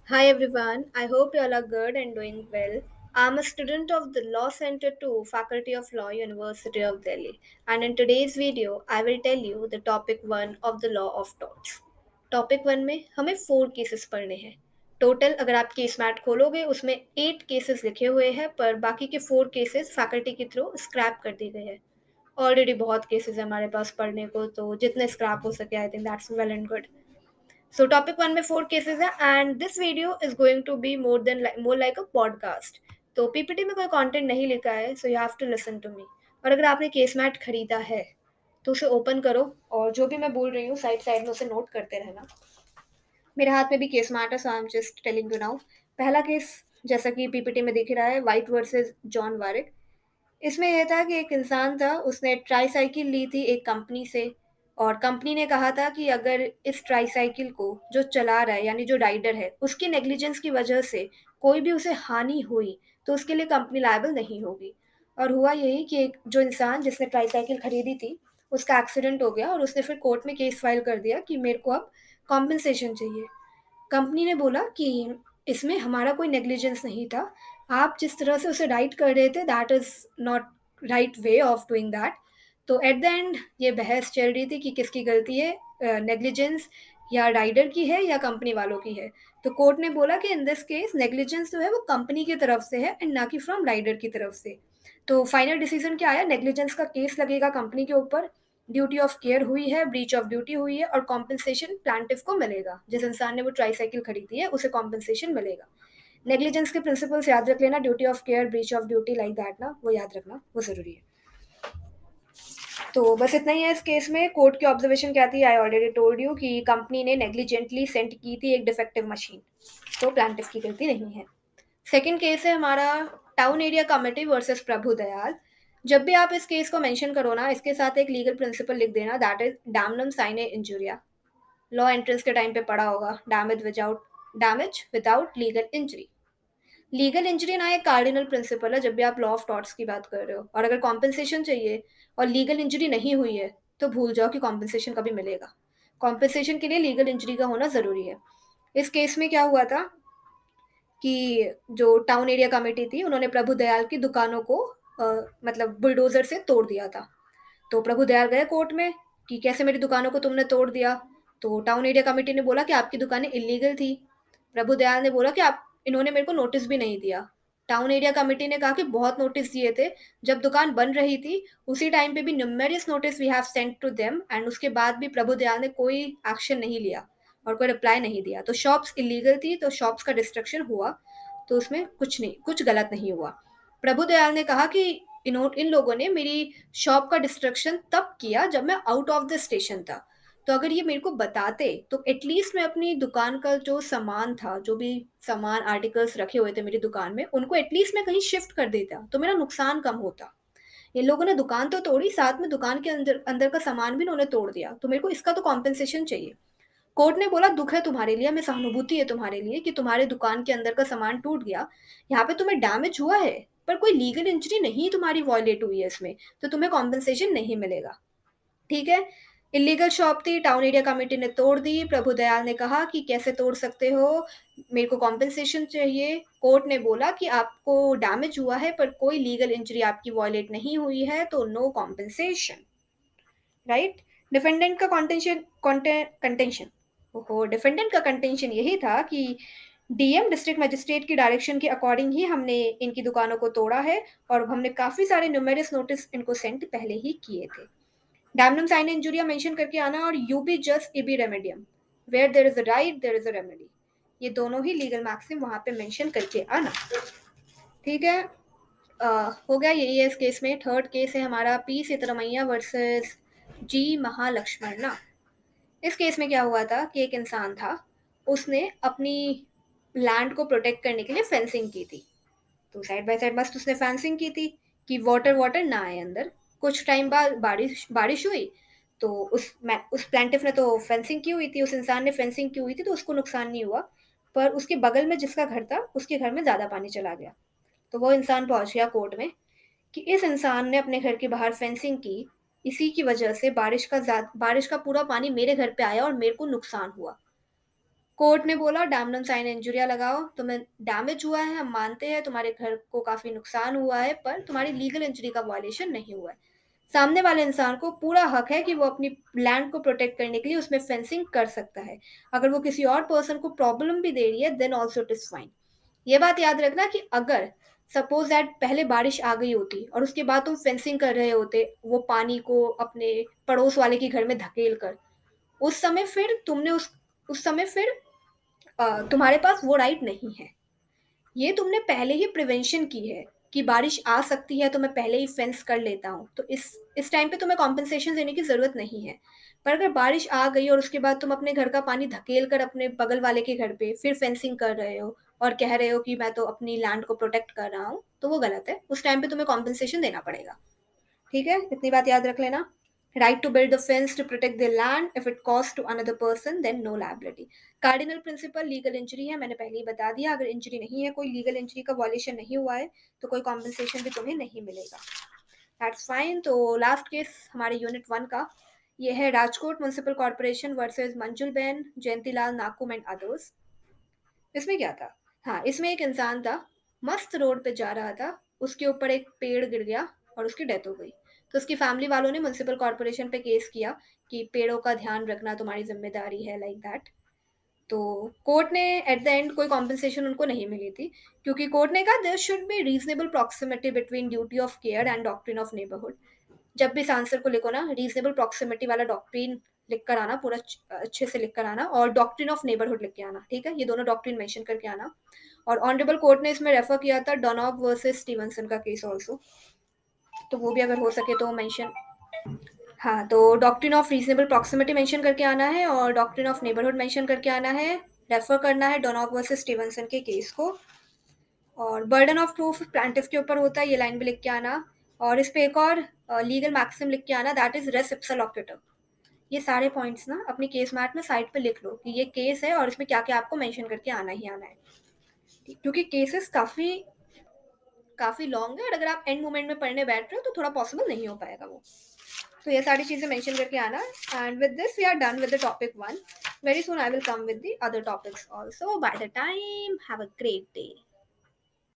Hi everyone, I hope you all are good and doing well. I'm a student of the Law Center 2, Faculty of Law, University of Delhi, and in today's video, I will tell you the topic 1 of the Law of Torts. Topic 1 में हमें 4 cases पढ़ने हैं। Total अगर आप case mat खोलोगे उसमें 8 cases लिखे हुए हैं पर बाकी के 4 केसेस फैकल्टी के थ्रू स्क्रैप कर दी गए हैं। ऑलरेडी बहुत केसेस है हमारे पास पढ़ने को तो जितने स्क्रैप हो सके I think that's well and good. So topic one में 4 cases है and this video is going to be more like a podcast. तो पीपीटी में कोई कंटेंट नहीं लिखा है so you have to listen to me. और अगर आपने केस मैट खरीदा है तो उसे ओपन करो और जो भी मैं बोल रही हूँ साइड साइड में उसे नोट करते रहना। मेरे हाथ में भी केस मैट है so I am just telling you now. पहला केस जैसा कि पीपीटी में दिख रहा है वाइट वर्सेस जॉन वारिक। इसमें ये था कि एक इंसान था, उसने ट्राईसाइकिल ली थी एक कंपनी से और कंपनी ने कहा था कि अगर इस ट्राईसाइकिल को जो चला रहा है यानी जो राइडर है, उसकी नेग्लिजेंस की वजह से कोई भी उसे हानि हुई, तो उसके लिए कंपनी लायबल नहीं होगी। और हुआ यही कि एक जो इंसान जिसने ट्राईसाइकिल खरीदी थी, उसका एक्सीडेंट हो गया और उसने फिर कोर्ट में केस फाइल कर दिया कि मेरे को अब कॉम्पेंसेशन चाहिए। कंपनी ने बोला कि इसमें हमारा कोई नेग्लिजेंस नहीं था। आप जिस तरह से उसे राइट कर रहे थे that is not right way of doing that. तो एट द एंड ये बहस चल रही थी कि किसकी गलती है, नेग्लिजेंस या राइडर की है या कंपनी वालों की है। तो कोर्ट ने बोला कि इन दिस केस नेग्लिजेंस जो है वो कंपनी की तरफ से है एंड ना कि फ्रॉम राइडर की तरफ से। तो फाइनल डिसीजन क्या आया, नेग्लिजेंस का केस लगेगा कंपनी के ऊपर। ड्यूटी ऑफ केयर हुई है, ब्रीच ऑफ ड्यूटी हुई है और कॉम्पेंसेशन प्लांटिफ को मिलेगा। जिस इंसान ने वो ट्राईसाइकिल खरीदी है उसे कॉम्पेंसेशन मिलेगा। नेग्लिजेंस के प्रिंसिपल्स याद रख लेना, duty of care, breach of duty like that ना, वो याद रखना, वो ज़रूरी है। तो बस इतना ही है इस केस में। कोर्ट की ऑब्जर्वेशन क्या थी, आई ऑलरेडी टोल्ड यू कि कंपनी ने नेग्लिजेंटली सेंड की थी एक डिफेक्टिव मशीन, तो प्लांटिफ की गलती नहीं है। सेकंड केस है हमारा टाउन एरिया कमेटी वर्सेस प्रभु दयाल। जब भी आप इस केस को मेंशन करो ना, इसके साथ एक लीगल प्रिंसिपल लिख देना, that is damnum sine injuria. Law entrance के टाइम पे पढ़ा होगा, damage without legal injury. Legal injury ना एक कार्डिनल प्रिंसिपल है जब भी आप लॉ ऑफ टॉर्ट्स की बात कर रहे हो, और अगर कॉम्पेंसेशन चाहिए और लीगल इंजरी नहीं हुई है तो भूल जाओ कि कॉम्पेंसेशन कभी मिलेगा। कॉम्पेंसेशन के लिए लीगल इंजरी का होना ज़रूरी है। इस केस में क्या हुआ था कि जो टाउन एरिया कमेटी थी उन्होंने प्रभु दयाल की दुकानों को मतलब बुलडोजर से तोड़ दिया था। तो प्रभु दयाल गए कोर्ट में कि कैसे मेरी दुकानों को तुमने तोड़ दिया। तो टाउन एरिया कमेटी ने बोला कि आपकी दुकानें इलीगल थी। प्रभु दयाल ने बोला कि आप इन्होंने मेरे को नोटिस भी नहीं दिया। टाउन एरिया कमेटी ने कहा कि बहुत नोटिस दिए थे, जब दुकान बन रही थी उसी टाइम पे भी numerous notice we have sent to them, and उसके बाद भी प्रभु दयाल ने कोई एक्शन नहीं लिया और कोई रिप्लाई नहीं दिया। तो शॉप्स इलीगल थी, तो शॉप्स का डिस्ट्रक्शन हुआ, तो उसमें कुछ नहीं, कुछ गलत नहीं हुआ। प्रभु दयाल ने कहा कि इन लोगों ने मेरी शॉप का डिस्ट्रक्शन तब किया जब मैं आउट ऑफ द स्टेशन था। तो अगर ये मेरे को बताते तो एटलीस्ट मैं अपनी दुकान का जो सामान था, जो भी सामान आर्टिकल्स रखे हुए थे मेरी दुकान में, उनको एटलीस्ट मैं कहीं शिफ्ट कर देता तो मेरा नुकसान कम होता। इन लोगों ने दुकान तो तोड़ी, साथ में दुकान के अंदर अंदर का सामान भी इन्होंने तोड़ दिया, तो मेरे को इसका तो कॉम्पेंसेशन चाहिए। कोर्ट ने बोला दुख है तुम्हारे लिए, हमें सहानुभूति है तुम्हारे लिए कि तुम्हारे दुकान के अंदर का सामान टूट गया। यहाँ पे तुम्हें डैमेज हुआ है पर कोई लीगल इंजरी नहीं तुम्हारी वॉयलेट हुई है इसमें, तो तुम्हें कॉम्पेंसेशन नहीं मिलेगा। ठीक है। इलीगल शॉप थी, टाउन एरिया कमेटी ने तोड़ दी। प्रभु दयाल ने कहा कि कैसे तोड़ सकते हो, मेरे को कॉम्पेंसेशन चाहिए। कोर्ट ने बोला कि आपको डैमेज हुआ है पर कोई लीगल इंजरी आपकी वॉयलेट नहीं हुई है, तो नो कॉम्पेंसेशन। राइट। डिफेंडेंट का कॉन्टेंशन कंटेंशन ओहो डिफेंडेंट का कंटेंशन यही था कि डीएम डिस्ट्रिक्ट मजिस्ट्रेट की डायरेक्शन के अकॉर्डिंग ही हमने इनकी दुकानों को तोड़ा है और हमने काफ़ी सारे न्यूमेरियस नोटिस इनको सेंड पहले ही किए थे। डैमनम साइन इंजुरिया मेंशन करके आना और यू बी जस्ट इबी रेमेडियम, where there is a right there is a remedy. ये दोनों ही लीगल मैक्सिम वहां पे मेंशन करके आना। ठीक है। हो गया यही है इस केस में। थर्ड केस है हमारा पी सितरमैया वर्सेस जी महालक्ष्मण ना। इस केस में क्या हुआ था कि एक इंसान था, उसने अपनी लैंड को प्रोटेक्ट करने के लिए फेंसिंग की थी। तो साइड बाय साइड मस्त उसने फेंसिंग की थी कि वाटर वाटर ना आए अंदर। कुछ टाइम बाद बारिश बारिश हुई, तो उस प्लांटिफ ने तो फेंसिंग की हुई थी, उस इंसान ने फेंसिंग की हुई थी, तो उसको नुकसान नहीं हुआ। पर उसके बगल में जिसका घर था उसके घर में ज़्यादा पानी चला गया। तो वो इंसान पहुंच गया कोर्ट में कि इस इंसान ने अपने घर के बाहर फेंसिंग की, इसी की वजह से बारिश का पूरा पानी मेरे घर पे आया और मेरे को नुकसान हुआ। कोर्ट ने बोला डैम साइन इंजुरिया लगाओ, तुम्हें डैमेज हुआ है, हम मानते हैं तुम्हारे घर को काफ़ी नुकसान हुआ है, पर तुम्हारी लीगल इंजरी का वायलेशन नहीं हुआ है। सामने वाले इंसान को पूरा हक है कि वो अपनी लैंड को प्रोटेक्ट करने के लिए उसमें फेंसिंग कर सकता है। अगर वो किसी और पर्सन को प्रॉब्लम भी दे रही है, then also it is fine. ये बात याद रखना कि अगर सपोज दैट पहले बारिश आ गई होती और उसके बाद तुम फेंसिंग कर रहे होते, वो पानी को अपने पड़ोस वाले के घर में धकेल कर, उस समय फिर तुमने उस समय फिर तुम्हारे पास वो राइट नहीं है। ये तुमने पहले ही प्रिवेंशन की है कि बारिश आ सकती है, तो मैं पहले ही फेंस कर लेता हूँ, तो इस टाइम पे तुम्हें कॉम्पनसेशन देने की ज़रूरत नहीं है। पर अगर बारिश आ गई और उसके बाद तुम अपने घर का पानी धकेल कर अपने बगल वाले के घर पे फिर फेंसिंग कर रहे हो और कह रहे हो कि मैं तो अपनी लैंड को प्रोटेक्ट कर रहा हूँ, तो वो गलत है। उस टाइम पे तुम्हें कॉम्पनसेशन देना पड़ेगा। ठीक है, इतनी बात याद रख लेना। Right to build the fence to protect the land, if it cost to another person then no liability. Cardinal principle legal injury है, मैंने पहले ही बता दिया। अगर इंजरी नहीं है, कोई लीगल इंजरी का वॉल्यूशन नहीं हुआ है, तो कोई कॉम्पनसेशन भी तुम्हें नहीं मिलेगा। That's fine. तो लास्ट केस हमारे यूनिट 1 का ये है Rajkot municipal corporation versus Manjul Ben, Jayantilal नाकुम and others. इसमें क्या था? हाँ, इसमें एक इंसान था, मस्त रोड पे जा रहा था, उसके ऊपर एक पेड़ गिर गया और उसकी डेथ हो गई। तो उसकी फैमिली वालों ने म्युनिसिपल कॉर्पोरेशन पे केस किया कि पेड़ों का ध्यान रखना तुम्हारी ज़िम्मेदारी है, लाइक दैट। तो कोर्ट ने एट द एंड कोई कॉम्पेंसेशन उनको नहीं मिली थी, क्योंकि कोर्ट ने कहा there should be reasonable proximity between duty of care and doctrine of neighbourhood. जब भी इस आंसर को लिखो ना, रीजनेबल प्रॉक्सिमिटी वाला डॉक्ट्रिन लिख कर आना, पूरा अच्छे से लिख कर आना, और डॉक्ट्रिन ऑफ नेबरहुड लिख के आना। ठीक है, ये दोनों डॉक्ट्रिन मेंशन करके आना। और ऑनरेबल कोर्ट ने इसमें रेफर किया था डोनॉग वर्सेस स्टीवनसन का केस ऑल्सो, तो वो भी अगर हो सके तो मेंशन। हाँ, तो doctrine of reasonable proximity mention करके आना है और डॉक्ट्रिन ऑफ नेबरहुड मेंशन करके आना है। रेफर करना है डोनॉग वर्सेस स्टीवनसन के केस को। और बर्डन ऑफ प्रूफ प्लांटिफ के ऊपर होता है, ये लाइन भी लिख के आना। और इस पे एक और लीगल मैक्सिम लिख के आना, दैट इज रेस इप्सा लोक्यूटर। ये सारे पॉइंट्स ना अपनी केस मैट में साइड पे लिख लो कि ये केस है और इसमें क्या क्या आपको मेंशन करके आना ही आना है। क्योंकि केसेस काफ़ी काफ़ी लॉन्ग है और अगर आप एंड मोमेंट में पढ़ने बैठ रहे हो तो थोड़ा पॉसिबल नहीं हो पाएगा वो। तो ये सारी चीज़ें मेंशन करके आना। And with this we are done with the topic 1। Very soon I will come with the other topics also. By the time have a great day.